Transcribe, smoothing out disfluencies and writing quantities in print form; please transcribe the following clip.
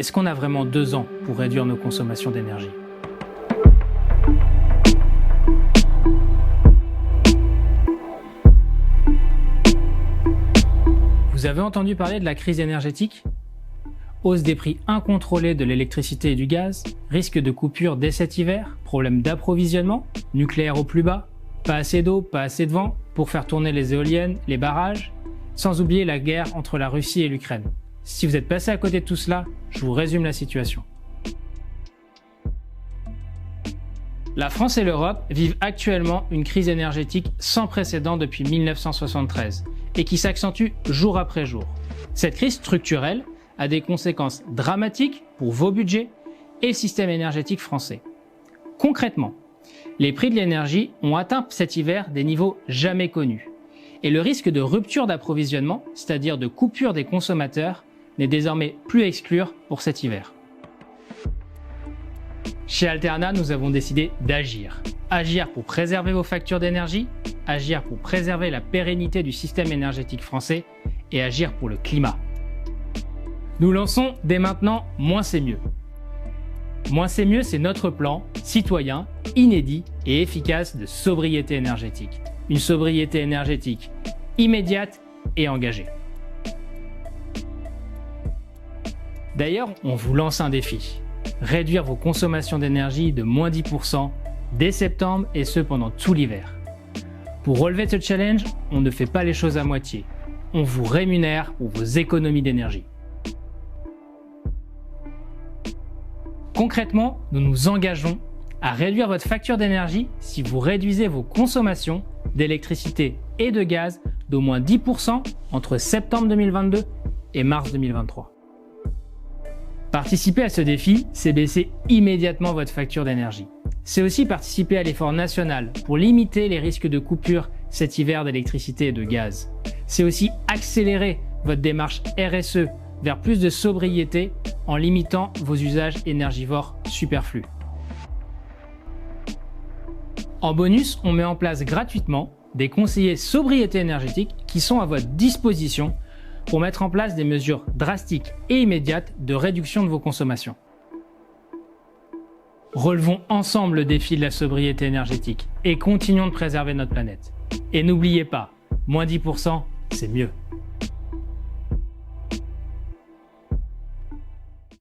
est-ce qu'on a vraiment 2 ans pour réduire nos consommations d'énergie ? Vous avez entendu parler de la crise énergétique ? Hausse des prix incontrôlés de l'électricité et du gaz, risque de coupure dès cet hiver, problème d'approvisionnement, nucléaire au plus bas, pas assez d'eau, pas assez de vent pour faire tourner les éoliennes, les barrages, sans oublier la guerre entre la Russie et l'Ukraine. Si vous êtes passé à côté de tout cela, je vous résume la situation. La France et l'Europe vivent actuellement une crise énergétique sans précédent depuis 1973 et qui s'accentue jour après jour. Cette crise structurelle a des conséquences dramatiques pour vos budgets et le système énergétique français. Concrètement, les prix de l'énergie ont atteint cet hiver des niveaux jamais connus et le risque de rupture d'approvisionnement, c'est-à-dire de coupure des consommateurs, n'est désormais plus à exclure pour cet hiver. Chez Alterna, nous avons décidé d'agir. Agir pour préserver vos factures d'énergie, agir pour préserver la pérennité du système énergétique français et agir pour le climat. Nous lançons dès maintenant Moins c'est mieux. Moins c'est mieux, c'est notre plan citoyen, inédit et efficace de sobriété énergétique. Une sobriété énergétique immédiate et engagée. D'ailleurs, on vous lance un défi. Réduire vos consommations d'énergie de moins 10% dès septembre et ce pendant tout l'hiver. Pour relever ce challenge, on ne fait pas les choses à moitié. On vous rémunère pour vos économies d'énergie. Concrètement, nous nous engageons à réduire votre facture d'énergie si vous réduisez vos consommations d'électricité et de gaz d'au moins 10% entre septembre 2022 et mars 2023. Participer à ce défi, c'est baisser immédiatement votre facture d'énergie. C'est aussi participer à l'effort national pour limiter les risques de coupure cet hiver d'électricité et de gaz. C'est aussi accélérer votre démarche RSE vers plus de sobriété en limitant vos usages énergivores superflus. En bonus, on met en place gratuitement des conseillers sobriété énergétique qui sont à votre disposition pour mettre en place des mesures drastiques et immédiates de réduction de vos consommations. Relevons ensemble le défi de la sobriété énergétique et continuons de préserver notre planète. Et n'oubliez pas, moins 10%, c'est mieux.